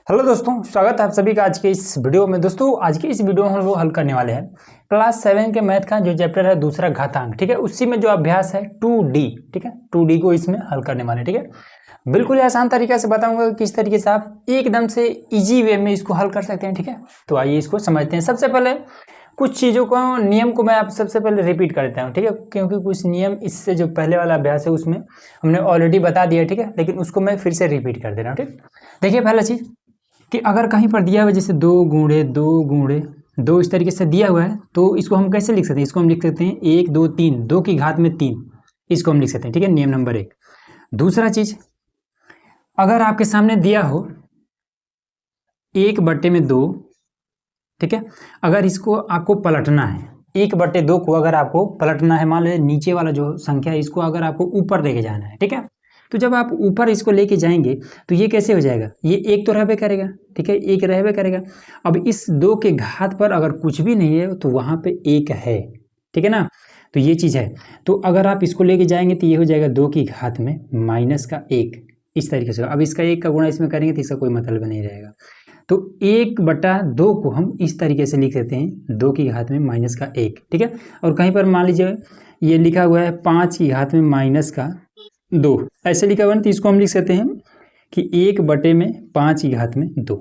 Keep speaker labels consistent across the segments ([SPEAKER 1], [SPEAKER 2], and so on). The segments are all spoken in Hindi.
[SPEAKER 1] हेलो दोस्तों, स्वागत है आप सभी का आज के इस वीडियो में। दोस्तों आज के इस वीडियो में हम लोग हल करने वाले हैं क्लास 7 के मैथ का जो चैप्टर है दूसरा घातांक। ठीक है, उसी में जो अभ्यास है 2D। ठीक है, 2D को इसमें हल करने वाले। ठीक है, बिल्कुल आसान तरीके से बताऊंगा किस तरीके से आप एकदम से इजी वे में इसको हल कर सकते हैं। ठीक है, तो आइए इसको समझते हैं। सबसे पहले कुछ चीज़ों को, नियम को मैं आप सबसे पहले रिपीट कर देता हूँ। ठीक है, क्योंकि कुछ नियम इससे जो पहले वाला अभ्यास है उसमें हमने ऑलरेडी बता दिया। ठीक है, लेकिन उसको मैं फिर से रिपीट कर दे रहा हूँ। ठीक, देखिए पहला चीज़ कि अगर कहीं पर दिया हुआ है जैसे 2 गुणे 2 गुणे 2 इस तरीके से दिया हुआ है, तो इसको हम कैसे लिख सकते हैं? इसको हम लिख सकते हैं 1 2 3, 2 की घात में 3, इसको हम लिख सकते हैं। ठीक है, नियम नंबर 1। दूसरा चीज, अगर आपके सामने दिया हो 1/2, ठीक है, अगर इसको आपको पलटना है 1/2 को अगर आपको पलटना है, मान लीजिए नीचे वाला जो संख्या है इसको अगर आपको ऊपर लेके जाना है। ठीक है, तो जब आप ऊपर इसको लेके जाएंगे तो ये कैसे हो जाएगा? ये एक तो रहबे करेगा। ठीक है, एक रहबे करेगा। अब इस 2 के घात पर अगर कुछ भी नहीं है तो वहां पे 1 है। ठीक है ना, तो ये चीज है। तो अगर आप इसको लेके जाएंगे तो ये हो जाएगा 2 की घात में -1, इस तरीके से। अब इसका 1 का गुणा इसमें करेंगे तो इसका कोई मतलब नहीं रहेगा। तो 1/2 को हम इस तरीके से लिख देते हैं 2 की घात में -1। ठीक है, और कहीं पर मान लीजिए ये लिखा हुआ है 5 की घात में -2, ऐसे लिखा हुआ है, तो इसको हम लिख सकते हैं कि 1/5 की घात में 2।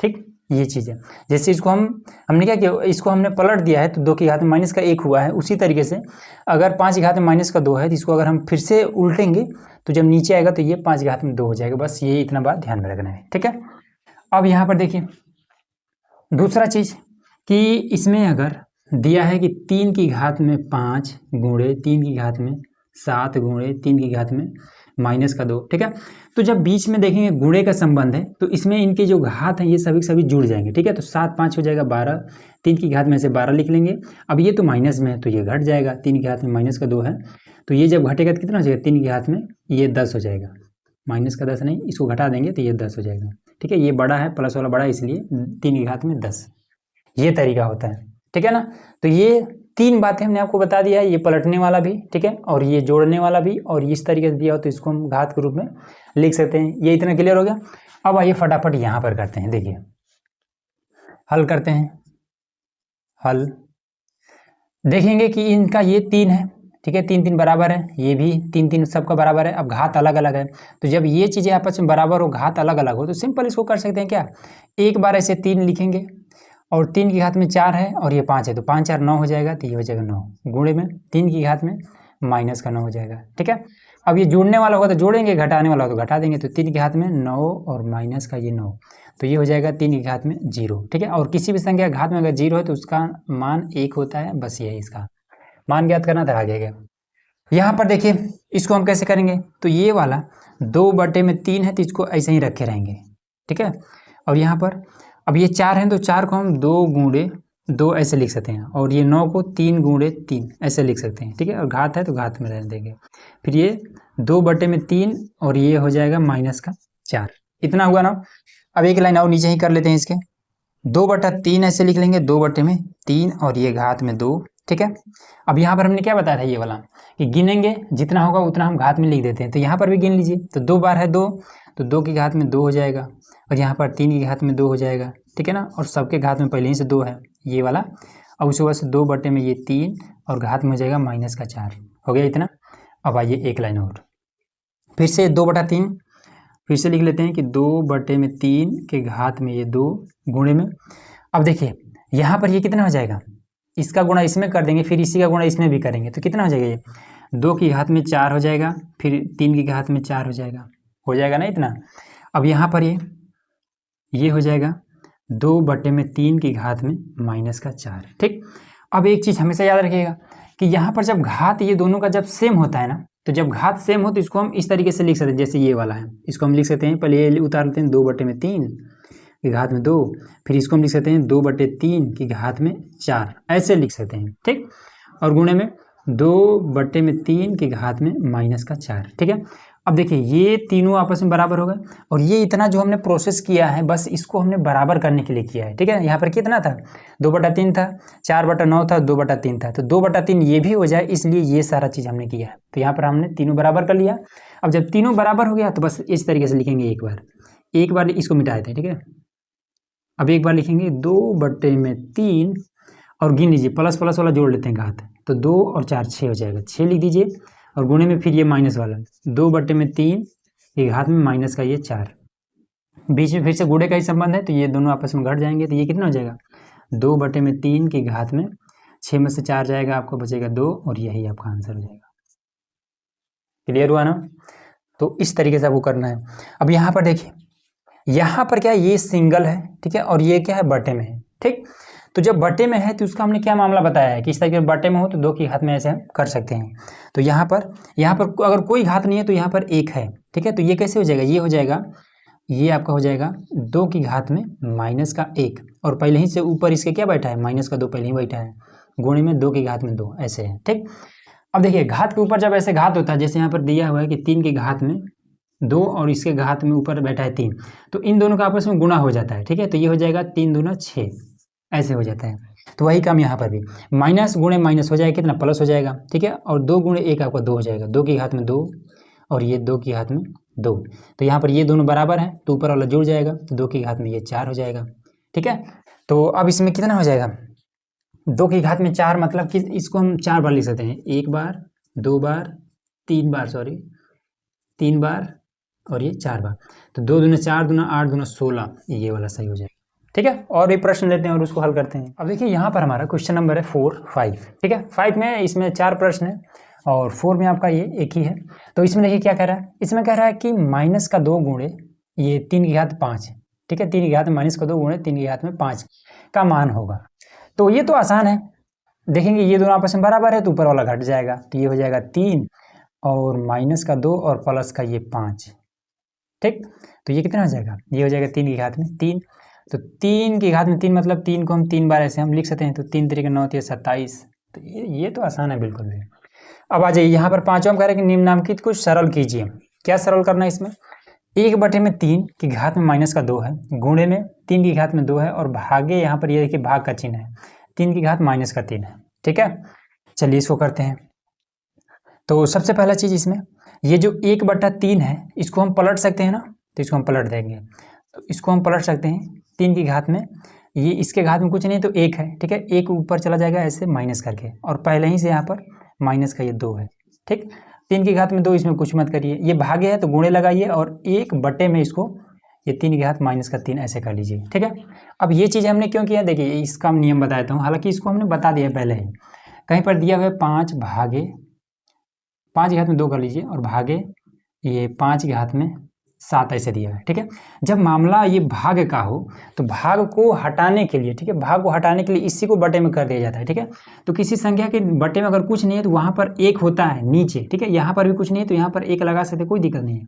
[SPEAKER 1] ठीक, ये चीज़ है। जैसे इसको हमने क्या किया, इसको हमने पलट दिया है तो 2 की घात में -1 हुआ है। उसी तरीके से अगर 5 की घात में -2 है तो इसको अगर हम फिर से उल्टेंगे तो जब नीचे आएगा तो ये 5 की घात में 2 हो जाएगा। बस ये इतना बात ध्यान में रखना है। ठीक है, अब यहाँ पर देखिए दूसरा चीज कि इसमें अगर दिया है कि 3 की घात में 5 गुणे 3 की घात में 7 गुणे 3 की घात में -2। ठीक है, तो जब बीच में देखेंगे गुणे का संबंध है तो इसमें इनके जो घात हैं ये सभी सभी जुड़ जाएंगे। ठीक है, तो 7 5 हो जाएगा 12, 3 की घात में से 12 लिख लेंगे। अब ये तो माइनस में है तो ये घट जाएगा, 3 की घात में -2 है तो ये जब घटेगा तो कितना हो जाएगा? 3 की घात में ये 10 हो जाएगा। -10 नहीं, इसको घटा देंगे तो ये 10 हो जाएगा। ठीक है, ये बड़ा है, प्लस वाला बड़ा है, इसलिए 3 की घात में 10, ये तरीका होता है। ठीक है ना, तो ये 3 बातें हमने आपको बता दिया है, ये पलटने वाला भी, ठीक है, और ये जोड़ने वाला भी, और इस तरीके से दिया हो तो इसको हम घात के रूप में लिख सकते हैं। ये इतना क्लियर हो गया। अब आइए फटाफट यहाँ पर करते हैं। देखिए हल करते हैं। हल देखेंगे कि इनका ये 3 है। ठीक है, 3 3 बराबर है, ये भी 3 3 सबका बराबर है। अब घात अलग अलग है, तो जब ये चीज़ें आपस में बराबर हो, घात अलग अलग हो, तो सिंपल इसको कर सकते हैं क्या, एक बार ऐसे 3 लिखेंगे और 3 की घात में 4 है और ये 5 है तो 5 4 9 हो जाएगा, तो ये हो जाएगा 9 गुणे में 3 की घात में -9 हो जाएगा। ठीक है, अब ये जोड़ने वाला होगा तो जोड़ेंगे, घटाने वाला होगा तो घटा देंगे, तो 3 की घात में 9 और माइनस का ये 9, तो ये हो जाएगा 3 की घात में 0। ठीक है, और किसी भी संख्या घात में अगर 0 है तो उसका मान 1 होता है। बस ये इसका मान ज्ञात करना था, आगे गया। यहाँ पर देखिए इसको हम कैसे करेंगे, तो ये वाला 2/3 है तो इसको ऐसे ही रखे रहेंगे। ठीक है, और यहाँ पर अब ये 4 है तो 4 को हम 2 गुणे 2 ऐसे लिख सकते हैं, और ये 9 को 3 गुणे 3 ऐसे लिख सकते हैं। ठीक है, और घात है तो घात में रहने देंगे। फिर ये 2/3 और ये हो जाएगा -4, इतना हुआ ना। अब एक लाइन और नीचे ही कर लेते हैं इसके, 2/3 ऐसे लिख लेंगे, 2/3 और ये घात में 2। ठीक है, अब यहाँ पर हमने क्या बताया था, ये वाला कि गिनेंगे जितना होगा उतना हम घात में लिख देते हैं। तो यहाँ पर भी गिन लीजिए, तो 2 बार है 2, तो 2 की घात में 2 हो जाएगा, और यहाँ पर 3 की घात में 2 हो जाएगा। ठीक है ना, और सबके घात में पहले ही से 2 है ये वाला। अब उसके बाद से 2 में ये 3 और घात में हो जाएगा -4, हो गया इतना। अब आइए एक लाइन और फिर से 2/3 फिर से लिख लेते हैं कि 2/3 के घात में ये 2 गुणे में। अब देखिए यहाँ पर ये कितना हो जाएगा, इसका गुणा इसमें कर देंगे, फिर इसी का गुणा इसमें भी करेंगे, तो कितना हो जाएगा, ये 2 की घात में 4 हो जाएगा, फिर 3 की घात में 4 हो जाएगा ना इतना। अब यहाँ पर ये हो जाएगा 2/3 की घात में -4। ठीक, अब एक चीज़ हमेशा याद रखिएगा कि यहाँ पर जब घात ये दोनों का जब सेम होता है ना, तो जब घात सेम हो तो इसको हम इस तरीके से लिख सकते हैं, जैसे ये वाला है, इसको हम लिख सकते हैं, पहले ये उतार लेते हैं 2/3 की घात में 2, फिर इसको हम लिख सकते हैं 2/3 की घात में 4, ऐसे लिख सकते हैं। ठीक, और गुणे में 2/3 की घात में -4। ठीक है, अब देखिए ये तीनों आपस में बराबर हो गए, और ये इतना जो हमने प्रोसेस किया है बस इसको हमने बराबर करने के लिए किया है। ठीक है, यहाँ पर कितना था, 2/3 था, 4/9 था, 2/3 था, तो 2/3 ये भी हो जाए, इसलिए ये सारा चीज़ हमने किया है। तो यहाँ पर हमने तीनों बराबर कर लिया। अब जब तीनों बराबर हो गया तो बस इस तरीके से लिखेंगे, एक बार इसको मिटा देते हैं। ठीक है, अब एक बार लिखेंगे 2/3 और गिन लीजिए, प्लस प्लस वाला जोड़ लेते हैं घात, तो 2 और 4 6 हो जाएगा, 6 लिख दीजिए और गुणे में फिर ये माइनस वाला 2/3 के घात में माइनस का ये 4, बीच में फिर से गुणे का ही संबंध है तो ये दोनों आपस में घट जाएंगे, तो ये कितना हो जाएगा 2/3 के घात में 6 में से 4 जाएगा, आपको बचेगा 2 और यही आपका आंसर हो जाएगा। क्लियर हुआ ना? तो इस तरीके से आपको करना है। अब यहाँ पर देखिए, यहाँ पर क्या है, ये सिंगल है, ठीक है, और ये क्या है, बटे में है, ठीक। तो जब बटे में है तो उसका हमने क्या मामला बताया है कि इस तरीके से बटे में हो तो 2 की घात में ऐसे हम कर सकते हैं। तो यहाँ पर अगर कोई घात नहीं है तो यहाँ पर 1 है, ठीक है, तो ये कैसे हो जाएगा, ये हो जाएगा, ये आपका हो जाएगा 2 की घात में माइनस का 1, और पहले ही से ऊपर इसके क्या बैठा है, माइनस का 2 पहले ही बैठा है, गुणे में 2 की घात में 2, ऐसे है, ठीक। अब देखिए घात के ऊपर जब ऐसे घात होता है, जैसे यहाँ पर दिया हुआ है कि 3 की घात में 2 और इसके घात में ऊपर बैठा है 3, तो इन दोनों का आपस में गुणा हो जाता है, ठीक है, तो ये हो जाएगा 3 दूना 6, ऐसे हो जाता है। तो वही काम यहाँ पर भी, माइनस गुणे माइनस हो जाएगा कितना, प्लस हो जाएगा, ठीक है, और 2 गुणे 1 आपका 2 हो जाएगा, 2 की घात में 2 और ये 2 की घात में 2, तो यहाँ पर ये दोनों बराबर हैं तो ऊपर वाला जुड़ जाएगा, तो 2 की घात में ये 4 हो जाएगा, ठीक है। तो अब इसमें कितना हो जाएगा, 2 की घात में 4 मतलब कि इसको हम 4 बार लिख सकते हैं, 1 बार 2 बार 3 बार, सॉरी 3 बार और ये 4 बार, तो 2 दूना 4 दूना 8 दूना 16, ये वाला सही हो जाएगा, ठीक है। और भी प्रश्न लेते हैं और उसको हल करते हैं। अब देखिए यहाँ पर हमारा क्वेश्चन नंबर है 4 5, ठीक है, 5 में इसमें 4 प्रश्न है और 4 में आपका ये एक ही है। तो इसमें देखिए क्या कह रहा है, इसमें कह रहा है कि माइनस का 2 गुणे ये 3 की घात 5, ठीक है, 3 की घात में माइनस का 2 गुणे 3 की घात में 5 का मान होगा। तो ये तो आसान है, देखेंगे ये दोनों आपस में बराबर है तो ऊपर वाला घट जाएगा, तो ये हो जाएगा 3 और माइनस का 2 और प्लस का ये 5, ठीक। तो ये कितना हो जाएगा, ये हो जाएगा 3 की घात में 3, तो 3 की घात में 3 मतलब 3 को हम 3 बार ऐसे हम लिख सकते हैं, तो 3 3 9 27, तो ये तो आसान है बिल्कुल भी। अब आ जाइए यहाँ पर पाँचों हम कह रहे हैं कि निम्नलिखित को सरल कीजिए। क्या सरल करना है इसमें, 1/3 की घात में माइनस का 2 है, गुणे में 3 की घात में 2 है और भागे, यहाँ पर ये देखिए भाग का चिन्ह है, 3 की घात माइनस का 3 है, ठीक है। चलिए इसको करते हैं। तो सबसे पहला चीज़ इसमें ये जो 1/3 है इसको हम पलट सकते हैं ना, तो इसको हम पलट देंगे, तो इसको हम पलट सकते हैं 3 की घात में, ये इसके घात में कुछ नहीं तो 1 है, ठीक है, 1 ऊपर चला जाएगा ऐसे माइनस करके, और पहले ही से यहाँ पर माइनस का ये 2 है, ठीक। 3 की घात में 2, इसमें कुछ मत करिए, ये भागे है तो गुणे लगाइए और 1/में में इसको ये 3 की घात माइनस का 3 ऐसे कर लीजिए, ठीक है। अब ये चीज़ हमने क्यों किया, देखिए इसका नियम बता देता हूँ, हालांकि इसको हमने बता दिया पहले ही, कहीं पर दिया हुआ है 5 की घात में 2 कर लीजिए और भागे ये 5 की घात में 7 ऐसे दिया है, ठीक है। जब मामला ये भाग का हो तो भाग को हटाने के लिए, ठीक है, भाग को हटाने के लिए इसी को बटे में कर दिया जाता है, ठीक है। तो किसी संख्या के बटे में अगर कुछ नहीं है तो वहाँ पर 1 होता है नीचे, ठीक है, यहाँ पर भी कुछ नहीं है तो यहाँ पर 1 लगा सकते, कोई दिक्कत नहीं है।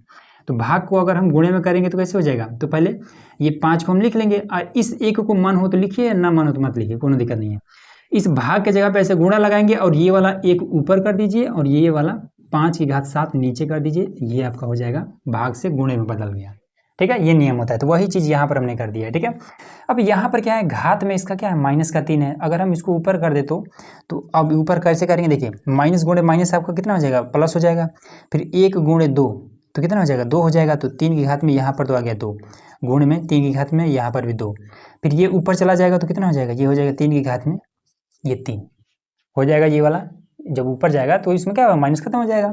[SPEAKER 1] तो भाग को अगर हम गुणे में करेंगे तो कैसे हो जाएगा, तो पहले ये 5 को हम लिख लेंगे और इस 1 को मन हो तो लिखिए, ना मन हो तो मत लिखिए, कोई दिक्कत नहीं है। इस भाग के जगह पे ऐसे गुणा लगाएंगे और ये वाला 1 ऊपर कर दीजिए और ये वाला 5 की घात 7 नीचे कर दीजिए, ये आपका हो जाएगा भाग से गुणे में बदल गया, ठीक है, ये नियम होता है। तो वही चीज़ यहाँ पर हमने कर दिया है, ठीक है। अब यहाँ पर क्या है, घात में इसका क्या है, माइनस का 3 है, अगर हम इसको ऊपर कर दे तो अब ऊपर कैसे करेंगे, देखिए माइनस गुणे माइनस आपका कितना हो जाएगा, प्लस हो जाएगा, फिर 1 गुणे 2 तो कितना हो जाएगा, 2 हो जाएगा, तो 3 की घात में यहाँ पर तो आ गया 2, गुणे में 3 की घात में यहाँ पर भी 2, फिर ये ऊपर चला जाएगा तो कितना हो जाएगा, ये हो जाएगा 3 की घात में ये 3 हो जाएगा, ये वाला जब ऊपर जाएगा तो इसमें क्या होगा, माइनस खत्म हो जाएगा।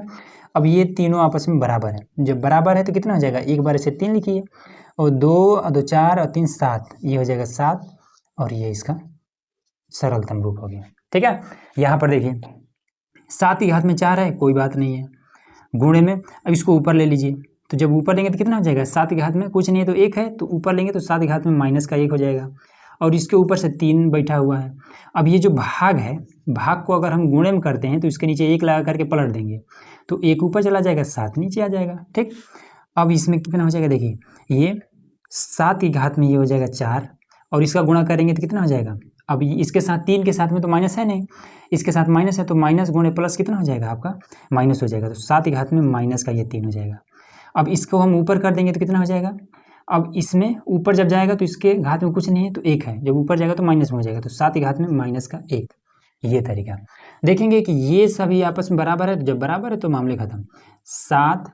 [SPEAKER 1] अब ये तीनों आपस में बराबर है, जब बराबर है तो कितना हो जाएगा, एक बार ऐसे 3 लिखिए और 2 2 4 और 3 7, ये हो जाएगा 7 और ये इसका सरलतम रूप हो गया, ठीक है। यहाँ पर देखिए 7 की घात में 4 है, कोई बात नहीं है, गुणे में अब इसको ऊपर ले लीजिए, तो जब ऊपर लेंगे तो कितना हो जाएगा, 7 की घात में कुछ नहीं है तो 1 है, तो ऊपर लेंगे तो 7 की घात में माइनस का 1 हो जाएगा और इसके ऊपर से 3 बैठा हुआ है। अब ये जो भाग है, भाग को अगर हम गुणे में करते हैं तो इसके नीचे 1 लगा करके पलट देंगे तो 1 ऊपर चला जाएगा, 7 नीचे आ जाएगा, ठीक। अब इसमें कितना हो जाएगा, देखिए ये 7 की घात में ये हो जाएगा 4 और इसका गुणा करेंगे तो कितना हो जाएगा, अब इसके साथ 3 के साथ में तो माइनस है नहीं, इसके साथ माइनस है तो माइनस गुणे प्लस कितना हो जाएगा आपका, माइनस हो जाएगा, तो 7 की घात में माइनस का ये 3 हो जाएगा। अब इसको हम ऊपर कर देंगे तो कितना हो जाएगा, अब इसमें ऊपर जब जाएगा तो इसके घात में कुछ नहीं है तो 1 है, जब ऊपर जाएगा तो माइनस में हो जाएगा, तो 7 की घात में माइनस का 1, ये तरीका। देखेंगे कि ये सभी आपस में बराबर है, तो जब बराबर है तो मामले खत्म, 7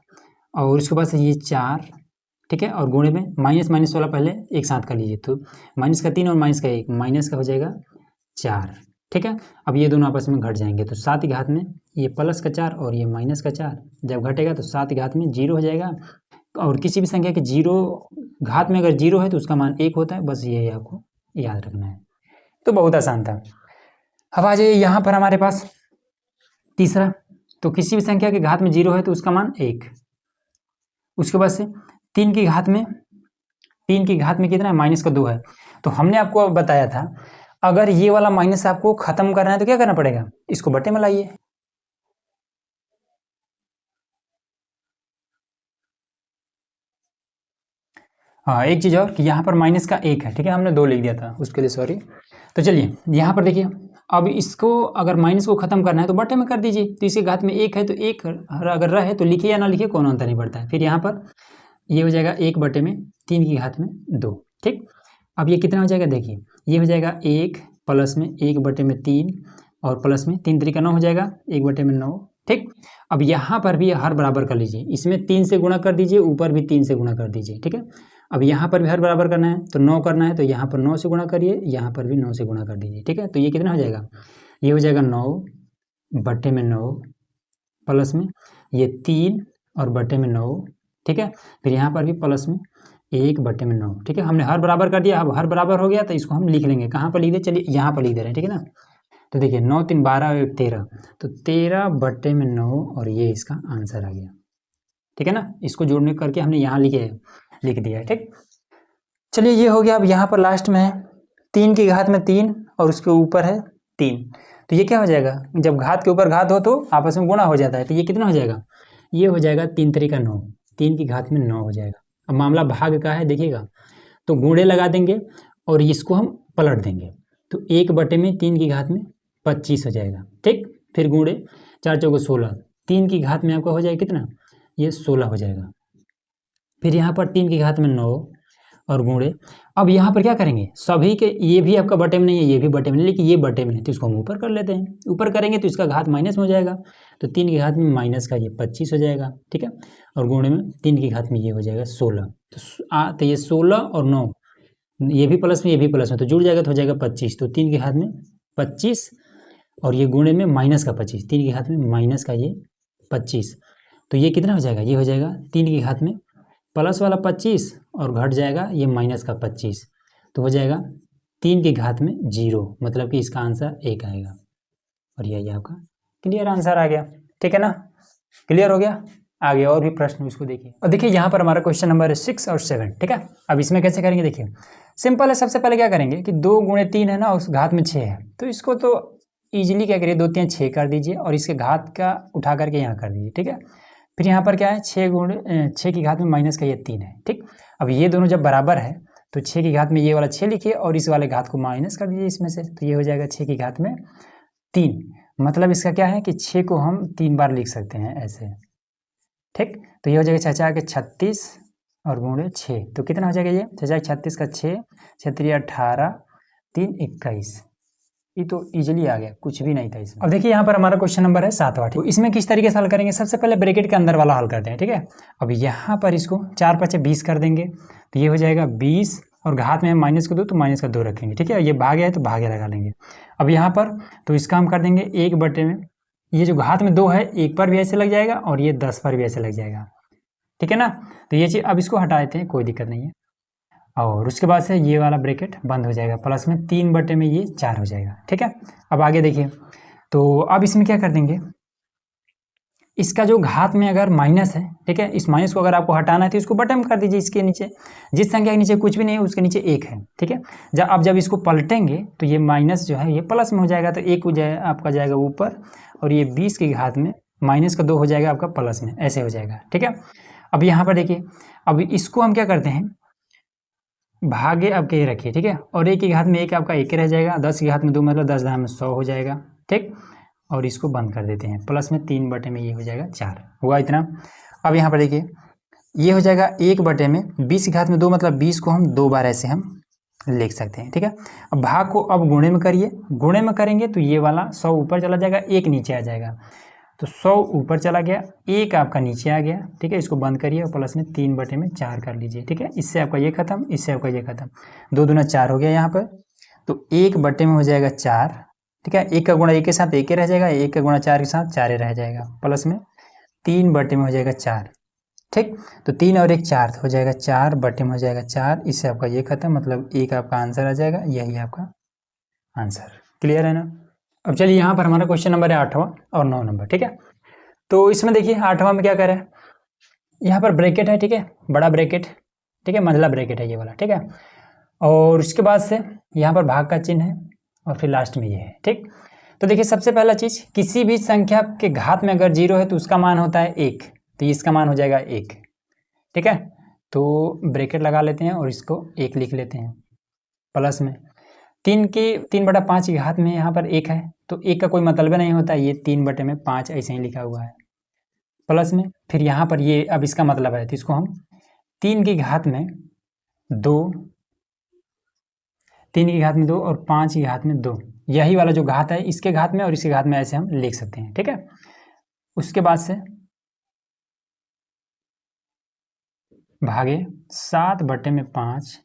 [SPEAKER 1] और उसके बाद से ये 4, ठीक है, और गुणे में माइनस माइनस वाला पहले एक साथ कर लीजिए, तो माइनस का 3 और माइनस का 1, माइनस का हो जाएगा 4। ठीक है, अब ये दोनों आपस में घट जाएंगे, तो 7 की घात में ये प्लस का 4 और ये माइनस का 4 जब घटेगा तो 7 की घात में 0 हो जाएगा। और किसी भी संख्या के 0 घात में अगर 0 है तो उसका मान 1 होता है, बस ये आपको याद रखना है। तो बहुत आसान था। अब आ जाइए यहाँ पर हमारे पास तीसरा, तो किसी भी संख्या के घात में 0 है तो उसका मान 1। उसके बाद से 3 की घात में कितना है, माइनस का 2 है। तो हमने आपको बताया था अगर ये वाला माइनस आपको खत्म करना है तो क्या करना पड़ेगा, इसको बटे में लाइए। हाँ, एक चीज़ और कि यहाँ पर माइनस का 1 है, ठीक है, हमने 2 लिख दिया था, उसके लिए सॉरी। तो चलिए यहाँ पर देखिए, अब इसको अगर माइनस को खत्म करना है तो बटे में कर दीजिए। तो इसके घात में 1 है तो 1 अगर रहे तो लिखिए या ना लिखिए, कोनो अंतर नहीं पड़ता है। फिर यहाँ पर ये हो जाएगा 1 बटे में 3 की घात में 2। ठीक, अब ये कितना हो जाएगा, देखिए ये हो जाएगा 1 प्लस में 1 बटे में 3 और प्लस में 3 3 का 9 हो जाएगा, 1 बटे में 9। ठीक, अब यहाँ पर भी हर बराबर कर लीजिए, इसमें 3 से गुणा कर दीजिए, ऊपर भी 3 से गुणा कर दीजिए। ठीक है, अब यहाँ पर भी हर बराबर करना है तो 9 करना है, तो यहाँ पर 9 से गुणा करिए, यहाँ पर भी 9 से गुणा कर दीजिए। ठीक है, तो ये कितना हो जाएगा, ये हो जाएगा 9 बटे में 9 प्लस में ये 3 और बटे में 9। ठीक है, फिर यहाँ पर भी प्लस में 1 बटे में 9। ठीक है, हमने हर बराबर कर दिया। अब हर बराबर हो गया तो इसको हम लिख लेंगे, कहाँ पर लिख दे, चलिए यहाँ पर लिख दे रहे हैं। ठीक है ना, तो देखिए 9 3 12 और 1 13, तो 13 बटे में 9 और ये इसका आंसर आ गया। ठीक है ना, इसको जोड़ने करके हमने यहाँ लिख दिया है। ठीक, चलिए ये हो गया। अब यहाँ पर लास्ट में है 3 की घात में 3 और उसके ऊपर है 3, तो ये क्या हो जाएगा, जब घात के ऊपर घात हो तो आपस में गुणा हो जाता है, तो ये कितना हो जाएगा, ये हो जाएगा 3 3 का 9, 3 की घात में 9 हो जाएगा। अब मामला भाग का है, देखिएगा तो गुणे लगा देंगे और इसको हम पलट देंगे, तो 1 बटे में 3 की घात में 25 हो जाएगा। ठीक, फिर गुणे 4 चौके 16, 3 की घात में आपका हो जाएगा कितना, ये 16 हो जाएगा। फिर यहाँ पर 3 की घात में 9 और गुणे, अब यहाँ पर क्या करेंगे, सभी के ये भी आपका बटे में नहीं है, ये भी बटे में नहीं, लेकिन ये बटे में है तो इसको हम ऊपर कर लेते हैं। ऊपर करेंगे तो इसका घात माइनस में हो जाएगा, तो 3 की घात में माइनस का ये 25 हो जाएगा। ठीक है, और गुणे में 3 की घात में ये हो जाएगा 16, तो ये 16 और 9 ये भी प्लस में ये भी प्लस में, तो जुड़ जाएगा तो हो जाएगा 25, तो 3 की घात में 25 और ये गुणे में माइनस का 25, 3 की घात में माइनस का ये 25, तो ये कितना हो जाएगा, ये हो जाएगा 3 की घात में प्लस वाला 25 और घट जाएगा ये माइनस का 25, तो हो जाएगा 3 की घात में 0, मतलब कि इसका आंसर 1 आएगा। और यही आपका क्लियर आंसर आ गया। ठीक है ना, क्लियर हो गया। आगे और भी प्रश्न इसको देखिए, और देखिए यहाँ पर हमारा क्वेश्चन नंबर 6 और 7। ठीक है, अब इसमें कैसे करेंगे, देखिए सिंपल है। सबसे पहले क्या करेंगे कि 2 गुणे 3 है ना, उस घात में 6 है, तो इसको तो ईजिली क्या करिए, 2 3 6 कर दीजिए और इसके घात का उठा करके यहाँ कर दीजिए। ठीक है, फिर यहाँ पर क्या है, 6 की घात में माइनस का ये 3 है। ठीक, अब ये दोनों जब बराबर है तो 6 की घात में ये वाला 6 लिखिए और इस वाले घात को माइनस कर दीजिए इसमें से, तो ये हो जाएगा 6 की घात में 3। मतलब इसका क्या है कि 6 को हम 3 बार लिख सकते हैं ऐसे। ठीक, तो ये हो जाएगा 6 के 36 और गुणे 6, तो कितना हो जाएगा, ये 6 36 का 6, 6 3 18, 3 21, ये तो इजीली आ गया, कुछ भी नहीं था इसमें। अब देखिए यहाँ पर हमारा क्वेश्चन नंबर है 7वां। तो इसमें किस तरीके से हल करेंगे, सबसे पहले ब्रैकेट के अंदर वाला हल करते हैं। ठीक है, अब यहाँ पर इसको 4 5 20 कर देंगे, तो ये हो जाएगा 20 और घात में हम माइनस को 2 तो माइनस का 2 रखेंगे। ठीक है, ये भागे है तो भागे लगा लेंगे। अब यहाँ पर तो इसका हम कर देंगे 1 बटे में ये जो घात में 2 है 1 पर भी ऐसे लग जाएगा और ये 10 पर भी ऐसे लग जाएगा। ठीक है ना, तो ये चीज़ अब इसको हटा देते हैं, कोई दिक्कत नहीं है। और उसके बाद से ये वाला ब्रैकेट बंद हो जाएगा, प्लस में 3 बटे में ये 4 हो जाएगा। ठीक है, अब आगे देखिए, तो अब इसमें क्या कर देंगे, इसका जो घात में अगर माइनस है, ठीक है, इस माइनस को अगर आपको हटाना है तो इसको बटे में कर दीजिए, इसके नीचे जिस संख्या के नीचे कुछ भी नहीं है उसके नीचे 1 है। ठीक है, जब इसको पलटेंगे तो ये माइनस जो है ये प्लस में हो जाएगा, तो 1 आपका जाएगा ऊपर और ये 20 की घात में माइनस का 2 हो जाएगा आपका प्लस में, ऐसे हो जाएगा। ठीक है, अब यहाँ पर देखिए, अब इसको हम क्या करते हैं, भागे अब के रखिए। ठीक है, और 1 की घात में 1 आपका 1 रह जाएगा, 10 की घात में 2 मतलब 10 में 100 हो जाएगा। ठीक, और इसको बंद कर देते हैं, प्लस में 3 बटे में ये हो जाएगा 4, हुआ इतना। अब यहाँ पर देखिए ये हो जाएगा 1 बटे में 20 की घात में 2 मतलब 20 को हम 2 बार ऐसे हम लिख सकते हैं। ठीक है, अब भाग को अब गुणे में करिए, गुणे में करेंगे तो ये वाला 100 ऊपर चला जाएगा, 1 नीचे आ जाएगा, तो 100 ऊपर चला गया, 1 आपका नीचे आ गया, ठीक है। इसको बंद करिए और प्लस में 3/4 कर लीजिए, ठीक है। इससे आपका ये खत्म, इससे आपका ये खत्म, 2 दूना 4 हो गया यहाँ पर। तो 1/में हो जाएगा 4, ठीक है। 1 का गुणा 1 के साथ 1 ही रह जाएगा, 1 का गुणा 4 के साथ 4 ही रह जाएगा, प्लस में 3/में हो जाएगा 4, ठीक। तो 3 और 1 4 हो जाएगा, 4/में हो जाएगा 4, इससे आपका ये खत्म, मतलब 1 आपका आंसर आ जाएगा, यही आपका आंसर। क्लियर है ना। अब चलिए यहाँ पर हमारा क्वेश्चन नंबर है 8वां और 9 नंबर, ठीक है। तो इसमें देखिए 8वां में क्या करें, यहाँ पर ब्रैकेट है, ठीक है, बड़ा ब्रैकेट, ठीक है, मंझला ब्रैकेट है ये वाला, ठीक है। और उसके बाद से यहाँ पर भाग का चिन्ह है और फिर लास्ट में ये है, ठीक। तो देखिए सबसे पहला चीज़, किसी भी संख्या के घात में अगर 0 है तो उसका मान होता है 1, तो इसका मान हो जाएगा 1, ठीक है। तो ब्रैकेट लगा लेते हैं और इसको 1 लिख लेते हैं, प्लस में 3/5 की घात में यहाँ पर 1 है, तो 1 का कोई मतलब नहीं होता, ये 3/5 ऐसे ही लिखा हुआ है, प्लस में फिर यहाँ पर ये अब इसका मतलब है, तो इसको हम 3 की घात में 2, 3 की घात में 2 और 5 की घात में 2, यही वाला जो घात है इसके घात में और इसके घात में ऐसे हम लिख सकते हैं, ठीक है। उसके बाद से भागे 7/5,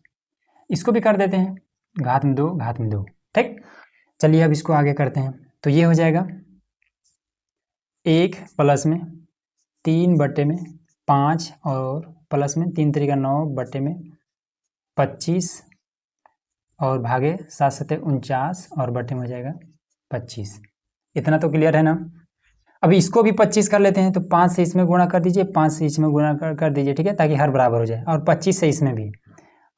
[SPEAKER 1] इसको भी कर देते हैं, घात में 2 घात में 2, ठीक। चलिए अब इसको आगे करते हैं, तो ये हो जाएगा 1 प्लस में 3/5 और प्लस में 3 3 9/25 और भागे 7 7 49 और बटे में हो जाएगा 25। इतना तो क्लियर है ना। अभी इसको भी 25 कर लेते हैं, तो 5 से इसमें गुणा कर दीजिए, 5 से इसमें गुणा कर दीजिए, ठीक है, ताकि हर बराबर हो जाए, और 25 से इसमें भी।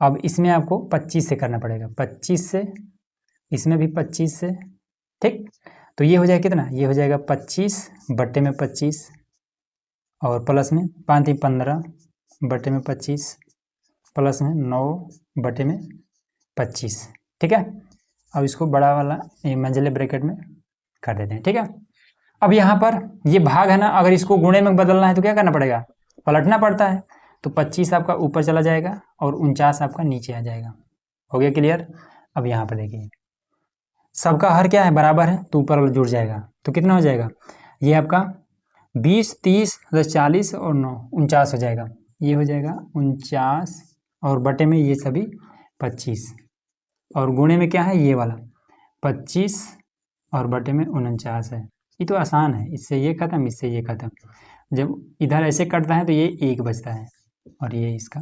[SPEAKER 1] अब इसमें आपको 25 से करना पड़ेगा, 25 से इसमें भी 25 से, ठीक। तो ये हो जाएगा कितना, ये हो जाएगा 25/25 और प्लस में 5 3 15/25 प्लस में 9/25, ठीक है। अब इसको बड़ा वाला ये मंझले ब्रैकेट में कर देते हैं, ठीक है। अब यहाँ पर ये भाग है ना, अगर इसको गुणे में बदलना है तो क्या करना पड़ेगा, पलटना पड़ता है। तो 25 आपका ऊपर चला जाएगा और 49 आपका नीचे आ जाएगा। हो गया क्लियर। अब यहाँ पर देखिए सबका हर क्या है, बराबर है, तो ऊपर वाला जुड़ जाएगा, तो कितना हो जाएगा, ये आपका 20 30 40 और 9 49 हो जाएगा। ये हो जाएगा 49 और बटे में ये सभी 25 और गुणे में क्या है, ये वाला 25 और बटे में 49 है। ये तो आसान है, इससे ये खत्म, इससे ये खत्म, जब इधर ऐसे कटता है तो ये 1 बचता है और ये इसका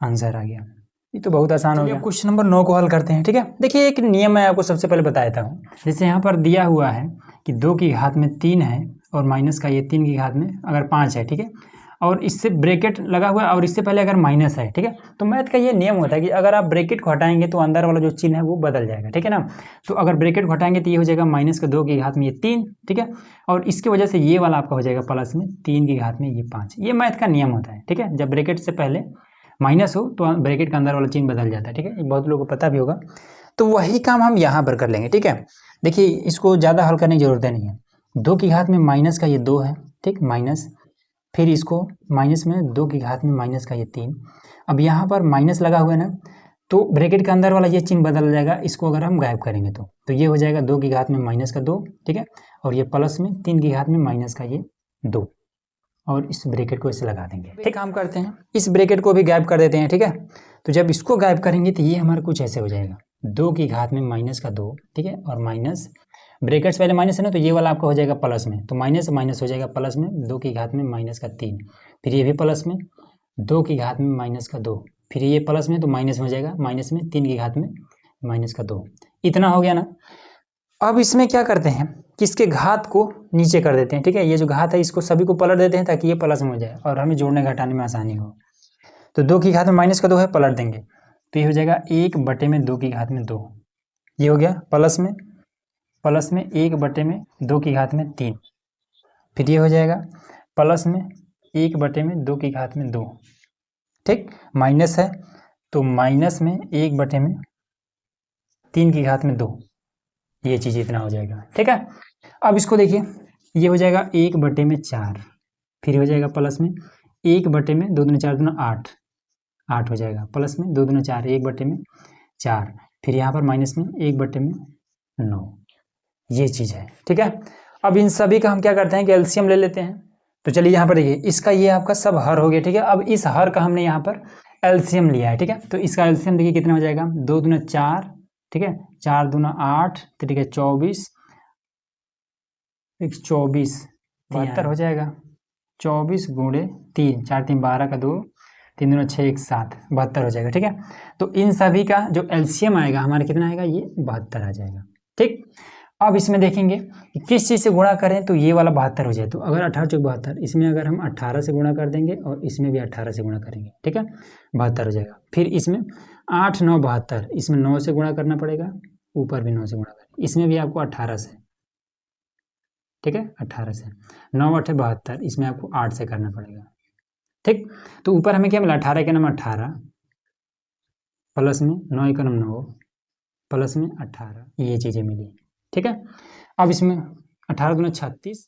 [SPEAKER 1] आंसर आ गया। ये तो बहुत आसान हो गया। क्वेश्चन नंबर 9 को हल करते हैं, ठीक है। देखिए एक नियम मैं आपको सबसे पहले बताया था, जैसे यहाँ पर दिया हुआ है कि 2 की घात में 3 है और माइनस का ये 3 की घात में अगर 5 है, ठीक है, और इससे ब्रैकेट लगा हुआ है और इससे पहले अगर माइनस है, ठीक है। तो मैथ का ये नियम होता है कि अगर आप ब्रैकेट को हटाएंगे तो अंदर वाला जो चिन्ह है वो बदल जाएगा, ठीक है ना। तो अगर ब्रैकेट को हटाएंगे तो ये हो जाएगा माइनस का 2 की घात में ये 3, ठीक है, और इसकी वजह से ये वाला आपका हो जाएगा प्लस में 3 की घात में ये 5। ये मैथ का नियम होता है, ठीक है। जब ब्रैकेट से पहले माइनस हो तो ब्रैकेट के अंदर वाला चिन्ह बदल जाता है, ठीक है, बहुत लोगों को पता भी होगा। तो वही काम हम यहाँ पर कर लेंगे, ठीक है। देखिए इसको ज़्यादा हल करने की जरूरत नहीं है। 2 की घात में माइनस का ये 2 है, ठीक, माइनस, फिर इसको माइनस में 2 की घात में माइनस का ये 3। अब यहाँ पर माइनस लगा हुआ है ना, तो ब्रैकेट के अंदर वाला ये चिन्ह बदल जाएगा, इसको अगर हम गायब करेंगे तो ये हो जाएगा 2 की घात में माइनस का 2, ठीक है, और ये प्लस में 3 की घात में माइनस का ये 2, और इस ब्रैकेट को ऐसे लगा देंगे। ठीक, काम करते हैं, इस ब्रैकेट को भी गायब कर देते हैं, ठीक है। तो जब इसको गायब करेंगे तो ये हमारा कुछ ऐसे हो जाएगा, 2 की घात में माइनस का 2, ठीक है, और माइनस, ब्रैकेट्स पहले माइनस है ना, तो ये वाला आपका हो जाएगा प्लस में, तो माइनस माइनस हो जाएगा प्लस में 2 की घात में माइनस का 3, फिर ये भी प्लस में 2 की घात में माइनस का 2, फिर ये प्लस में तो माइनस में हो जाएगा, माइनस में 3 की घात में माइनस का 2। इतना हो गया ना। अब इसमें क्या करते हैं कि इसके घात को नीचे कर देते हैं, ठीक है, ये जो घात है इसको सभी को पलट देते हैं ताकि ये प्लस में हो जाए और हमें जोड़ने घटाने में आसानी हो। तो 2 की घात में माइनस का 2 है, पलट देंगे तो ये हो जाएगा 1/2 की घात में 2, ये हो गया प्लस में 1/2 की घात में 3, फिर ये हो जाएगा प्लस में 1/2 की घात में 2, ठीक, माइनस है तो माइनस में 1/3 की घात में 2, ये चीज़ इतना हो जाएगा, ठीक है। अब इसको देखिए, ये हो जाएगा 1/4, फिर हो जाएगा प्लस में 1/में 2 दूनी 4 दूना 8 हो जाएगा, प्लस में 2 दूना 4 1/4, फिर यहाँ पर माइनस में 1/9, ये चीज़ है, ठीक है। अब इन सभी का हम क्या करते हैं कि एलसीएम ले लेते हैं। तो चलिए यहाँ पर देखिए, इसका ये आपका सब हर हो गया, ठीक है। अब इस हर का हमने यहाँ पर एलसीएम लिया है, ठीक है। तो इसका एलसीएम देखिए कितना हो जाएगा, 2 दूना 4, ठीक है, 4 दूना 8, ठीक है, 24, 72 हो जाएगा। 24 गुणे 3, 4 3 12 का 2, 3 दूना 6 1 7, 72 हो जाएगा, ठीक है। तो इन सभी का जो एलसीएम आएगा हमारा कितना आएगा, ये 72 आ जाएगा, ठीक। अब इसमें देखेंगे कि किस चीज़ से गुणा करें तो ये वाला 72 हो जाए। तो अगर 18 चौक 72, इसमें अगर हम 18 से गुणा कर देंगे और इसमें भी 18 से गुणा करेंगे, ठीक है, 72 हो जाएगा। फिर इसमें 8 9 72, इसमें 9 से गुणा करना पड़ेगा, ऊपर भी 9 से गुणा करें, इसमें भी आपको 18 से, ठीक है, 18 से, 9 8 72, इसमें आपको 8 से करना पड़ेगा, ठीक। तो ऊपर हमें क्या मिला, 18 के नाम 18 प्लस में 9 का नाम 9 प्लस में 18, ये चीज़ें मिली, ठीक है। अब इसमें 18 दूना 36,